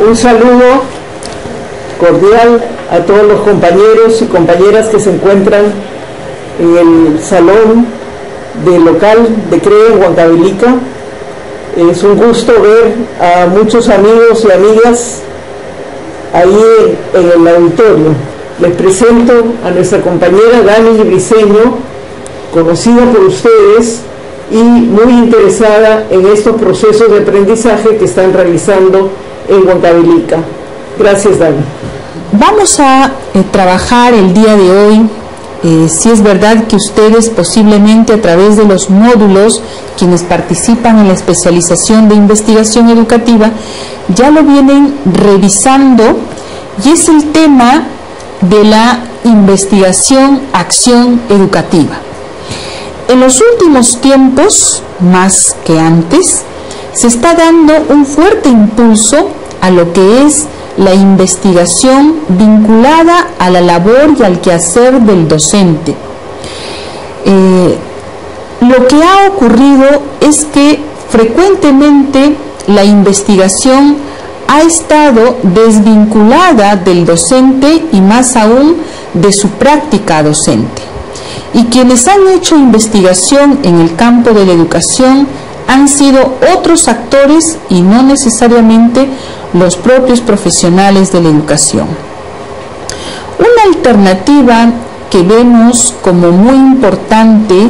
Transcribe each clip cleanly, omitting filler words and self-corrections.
Un saludo cordial a todos los compañeros y compañeras que se encuentran en el salón del local de CREE en Huancavelica. Es un gusto ver a muchos amigos y amigas ahí en el auditorio. Les presento a nuestra compañera Dani Briceño, conocida por ustedes y muy interesada en estos procesos de aprendizaje que están realizando en Huancavelica. Gracias, Dani. Vamos a trabajar el día de hoy. Si es verdad que ustedes posiblemente a través de los módulos, quienes participan en la especialización de investigación educativa, ya lo vienen revisando, y es el tema de la investigación-acción educativa. En los últimos tiempos, más que antes, se está dando un fuerte impulso a lo que es la investigación vinculada a la labor y al quehacer del docente. Lo que ha ocurrido es que frecuentemente la investigación ha estado desvinculada del docente y más aún de su práctica docente. Y quienes han hecho investigación en el campo de la educación han sido otros actores y no necesariamente los propios profesionales de la educación. Una alternativa que vemos como muy importante,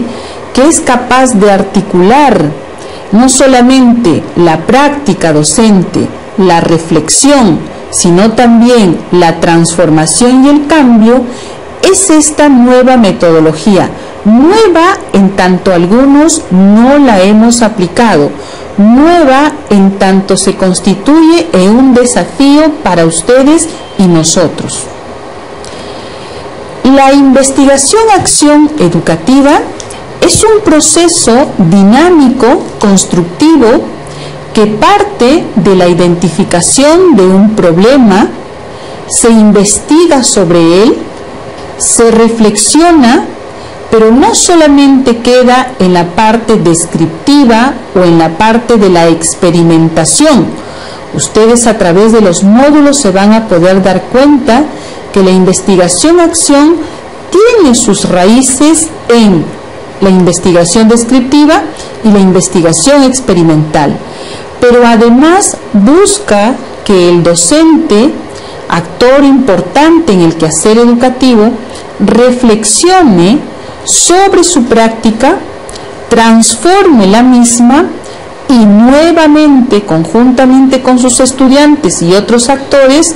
que es capaz de articular no solamente la práctica docente, la reflexión, sino también la transformación y el cambio, es esta nueva metodología. Nueva en tanto algunos no la hemos aplicado, nueva en tanto se constituye en un desafío para ustedes y nosotros. La investigación-acción educativa es un proceso dinámico, constructivo, que parte de la identificación de un problema, se investiga sobre él, se reflexiona, pero no solamente queda en la parte descriptiva o en la parte de la experimentación. Ustedes a través de los módulos se van a poder dar cuenta que la investigación-acción tiene sus raíces en la investigación descriptiva y la investigación experimental, pero además busca que el docente, actor importante en el quehacer educativo, reflexione sobre su práctica, transforme la misma y nuevamente, conjuntamente con sus estudiantes y otros actores,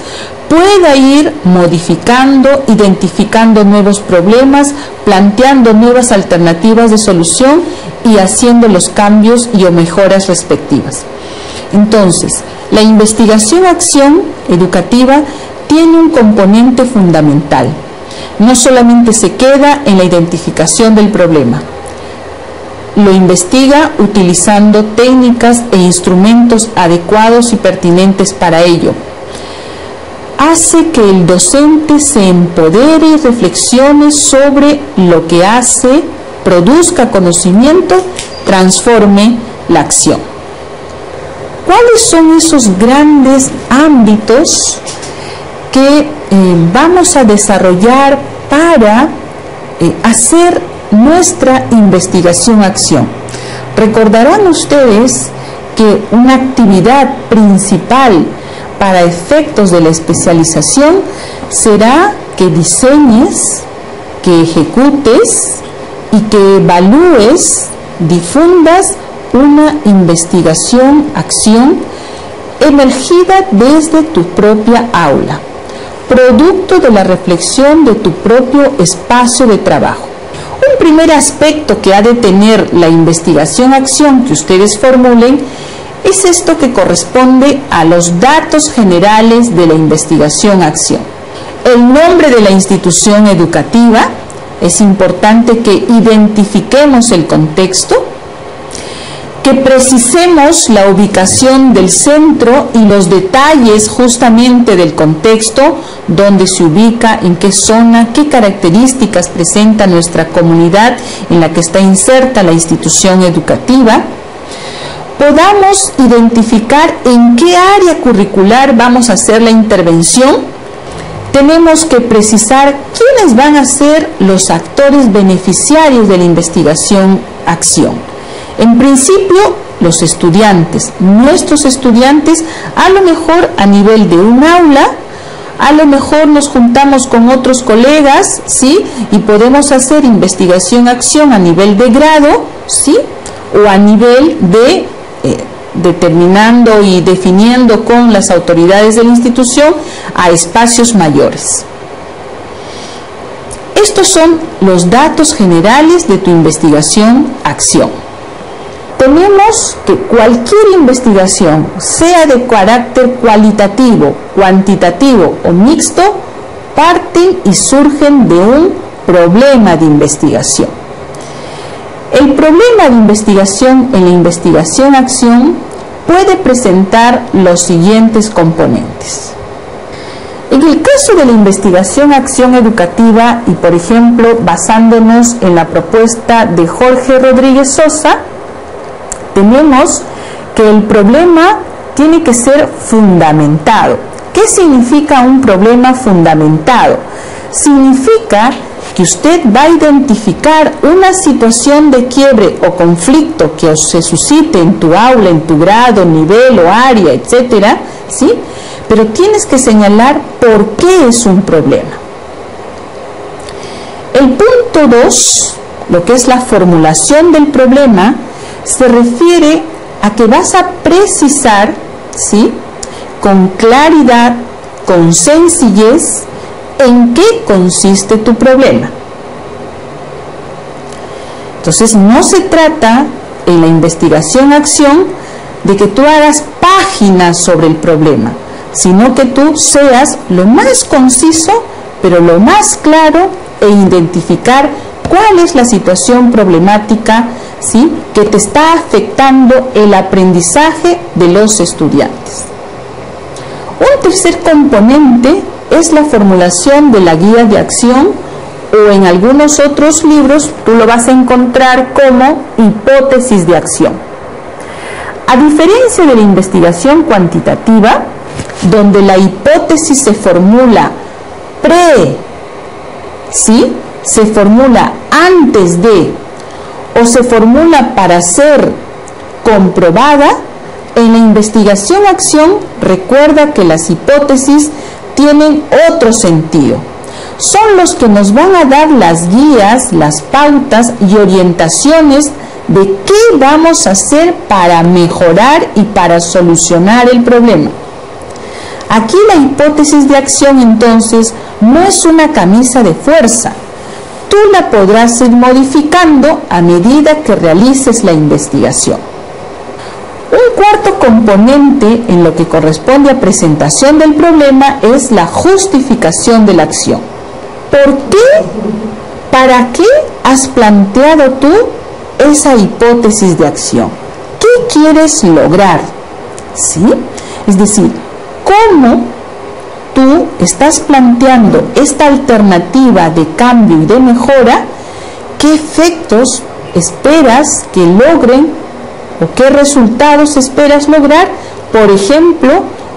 pueda ir modificando, identificando nuevos problemas, planteando nuevas alternativas de solución y haciendo los cambios y o mejoras respectivas. Entonces, la investigación-acción educativa tiene un componente fundamental. No solamente se queda en la identificación del problema, lo investiga utilizando técnicas e instrumentos adecuados y pertinentes para ello. Hace que el docente se empodere y reflexione sobre lo que hace, produzca conocimiento, transforme la acción. ¿Cuáles son esos grandes ámbitos que vamos a desarrollar para hacer nuestra investigación-acción? Recordarán ustedes que una actividad principal para efectos de la especialización será que diseñes, que ejecutes y que evalúes, difundas una investigación-acción emergida desde tu propia aula, producto de la reflexión de tu propio espacio de trabajo. Un primer aspecto que ha de tener la investigación-acción que ustedes formulen es esto que corresponde a los datos generales de la investigación-acción. El nombre de la institución educativa, es importante que identifiquemos el contexto, que precisemos la ubicación del centro y los detalles justamente del contexto, dónde se ubica, en qué zona, qué características presenta nuestra comunidad en la que está inserta la institución educativa. podamos identificar en qué área curricular vamos a hacer la intervención, tenemos que precisar quiénes van a ser los actores beneficiarios de la investigación-acción. En principio, los estudiantes, nuestros estudiantes, a lo mejor a nivel de un aula, a lo mejor nos juntamos con otros colegas, ¿sí? Y podemos hacer investigación-acción a nivel de grado, ¿sí? O a nivel de determinando y definiendo con las autoridades de la institución a espacios mayores. Estos son los datos generales de tu investigación-acción. Tenemos que cualquier investigación, sea de carácter cualitativo, cuantitativo o mixto, parten y surgen de un problema de investigación. El problema de investigación en la investigación-acción puede presentar los siguientes componentes. En el caso de la investigación-acción educativa, y por ejemplo basándonos en la propuesta de Jorge Rodríguez Sosa, tenemos que el problema tiene que ser fundamentado. ¿Qué significa un problema fundamentado? Significa que usted va a identificar una situación de quiebre o conflicto que se suscite en tu aula, en tu grado, nivel o área, etcétera, ¿sí? Pero tienes que señalar por qué es un problema. El punto 2, lo que es la formulación del problema, se refiere a que vas a precisar, ¿sí?, con claridad, con sencillez, en qué consiste tu problema. Entonces, no se trata en la investigación-acción de que tú hagas páginas sobre el problema, sino que tú seas lo más conciso, pero lo más claro, e identificar cuál es la situación problemática, ¿sí?, que te está afectando el aprendizaje de los estudiantes. Un tercer componente es la formulación de la guía de acción, o en algunos otros libros tú lo vas a encontrar como hipótesis de acción. A diferencia de la investigación cuantitativa, donde la hipótesis se formula ¿sí?, se formula antes de, o se formula para ser comprobada, en la investigación-acción recuerda que las hipótesis tienen otro sentido. Son los que nos van a dar las guías, las pautas y orientaciones de qué vamos a hacer para mejorar y para solucionar el problema. Aquí la hipótesis de acción, entonces, no es una camisa de fuerza. Tú la podrás ir modificando a medida que realices la investigación. Un cuarto componente en lo que corresponde a presentación del problema es la justificación de la acción. ¿Por qué? ¿Para qué has planteado tú esa hipótesis de acción? ¿Qué quieres lograr? ¿Sí? Es decir, ¿cómo tú estás planteando esta alternativa de cambio y de mejora? ¿Qué efectos esperas que logren o qué resultados esperas lograr, por ejemplo,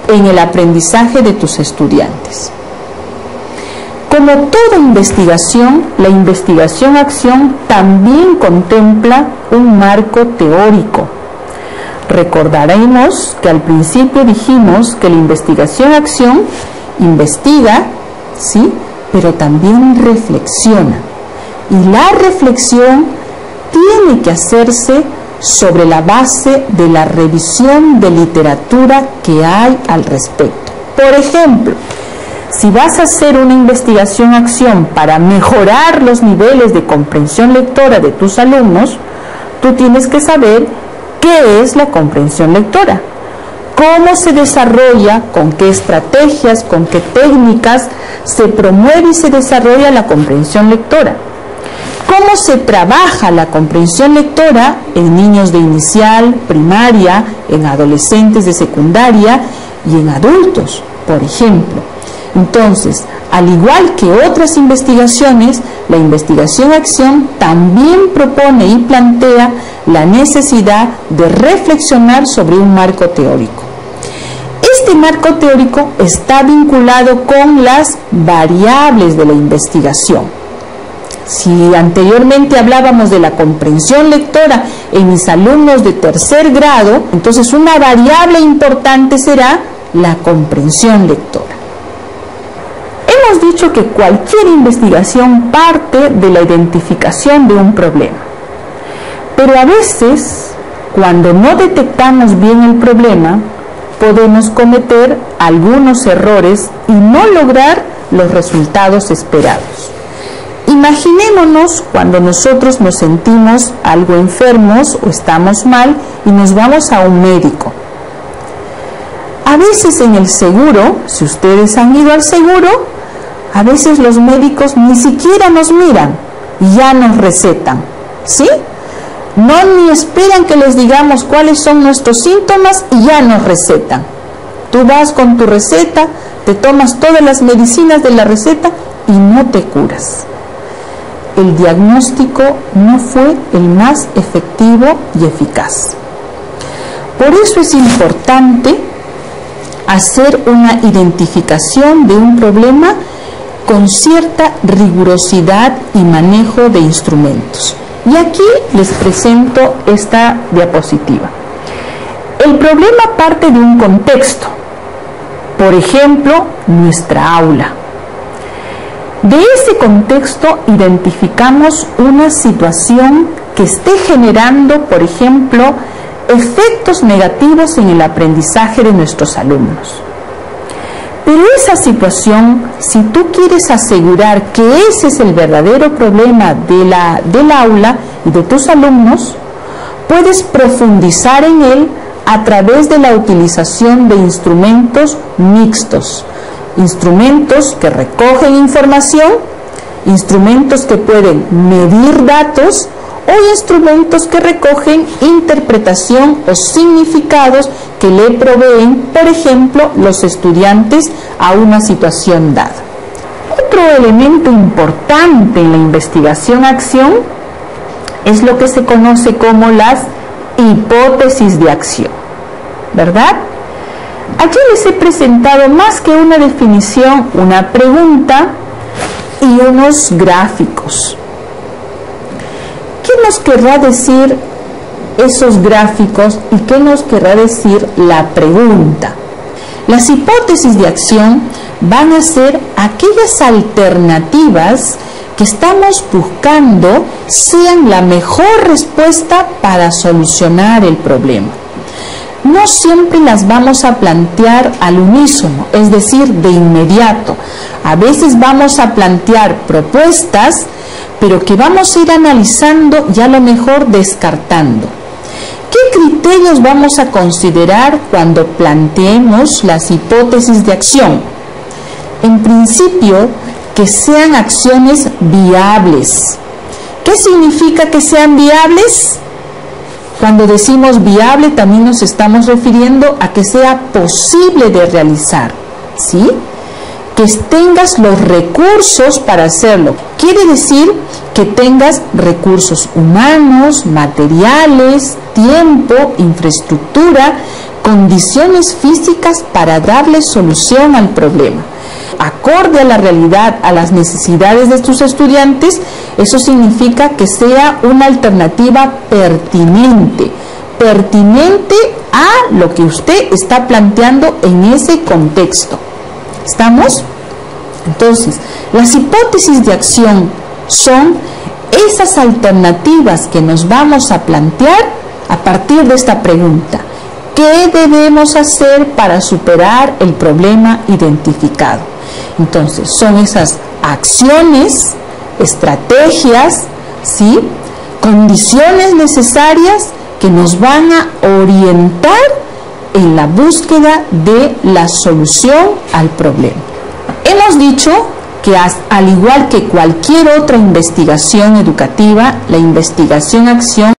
en el aprendizaje de tus estudiantes? Como toda investigación, la investigación-acción también contempla un marco teórico. Recordaremos que al principio dijimos que la investigación-acción investiga, ¿sí?, pero también reflexiona. Y la reflexión tiene que hacerse sobre la base de la revisión de literatura que hay al respecto. Por ejemplo, si vas a hacer una investigación-acción para mejorar los niveles de comprensión lectora de tus alumnos, tú tienes que saber qué es la comprensión lectora, cómo se desarrolla, con qué estrategias, con qué técnicas se promueve y se desarrolla la comprensión lectora. ¿Cómo se trabaja la comprensión lectora en niños de inicial, primaria, en adolescentes de secundaria y en adultos, por ejemplo? Entonces, al igual que otras investigaciones, la investigación-acción también propone y plantea la necesidad de reflexionar sobre un marco teórico. Este marco teórico está vinculado con las variables de la investigación. Si anteriormente hablábamos de la comprensión lectora en mis alumnos de tercer grado, entonces una variable importante será la comprensión lectora. Hemos dicho que cualquier investigación parte de la identificación de un problema, pero a veces, cuando no detectamos bien el problema, podemos cometer algunos errores y no lograr los resultados esperados. Imaginémonos cuando nosotros nos sentimos algo enfermos o estamos mal y nos vamos a un médico. A veces en el seguro, si ustedes han ido al seguro, a veces los médicos ni siquiera nos miran y ya nos recetan, ¿sí? No ni esperan que les digamos cuáles son nuestros síntomas y ya nos recetan. Tú vas con tu receta, te tomas todas las medicinas de la receta y no te curas. El diagnóstico no fue el más efectivo y eficaz. Por eso es importante hacer una identificación de un problema con cierta rigurosidad y manejo de instrumentos. Y aquí les presento esta diapositiva. El problema parte de un contexto, por ejemplo, nuestra aula. De ese contexto identificamos una situación que esté generando, por ejemplo, efectos negativos en el aprendizaje de nuestros alumnos. Pero esa situación, si tú quieres asegurar que ese es el verdadero problema del aula y de tus alumnos, puedes profundizar en él a través de la utilización de instrumentos mixtos, instrumentos que recogen información, instrumentos que pueden medir datos o instrumentos que recogen interpretación o significados que le proveen, por ejemplo, los estudiantes a una situación dada. Otro elemento importante en la investigación-acción es lo que se conoce como las hipótesis de acción, ¿verdad? Aquí les he presentado más que una definición, una pregunta y unos gráficos. ¿Qué nos querrá decir esos gráficos y qué nos querrá decir la pregunta? Las hipótesis de acción van a ser aquellas alternativas que estamos buscando sean la mejor respuesta para solucionar el problema. No siempre las vamos a plantear al unísono, es decir, de inmediato. A veces vamos a plantear propuestas, pero que vamos a ir analizando y a lo mejor descartando. ¿Qué criterios vamos a considerar cuando planteemos las hipótesis de acción? En principio, que sean acciones viables. ¿Qué significa que sean viables? Cuando decimos viable también nos estamos refiriendo a que sea posible de realizar, ¿sí? Que tengas los recursos para hacerlo. Quiere decir que tengas recursos humanos, materiales, tiempo, infraestructura, condiciones físicas para darle solución al problema. Acorde a la realidad, a las necesidades de tus estudiantes, eso significa que sea una alternativa pertinente a lo que usted está planteando en ese contexto. ¿Estamos? Entonces, las hipótesis de acción son esas alternativas que nos vamos a plantear a partir de esta pregunta. ¿Qué debemos hacer para superar el problema identificado? Entonces, son esas acciones, estrategias, ¿sí? Condiciones necesarias que nos van a orientar en la búsqueda de la solución al problema. Hemos dicho que al igual que cualquier otra investigación educativa, la investigación-acción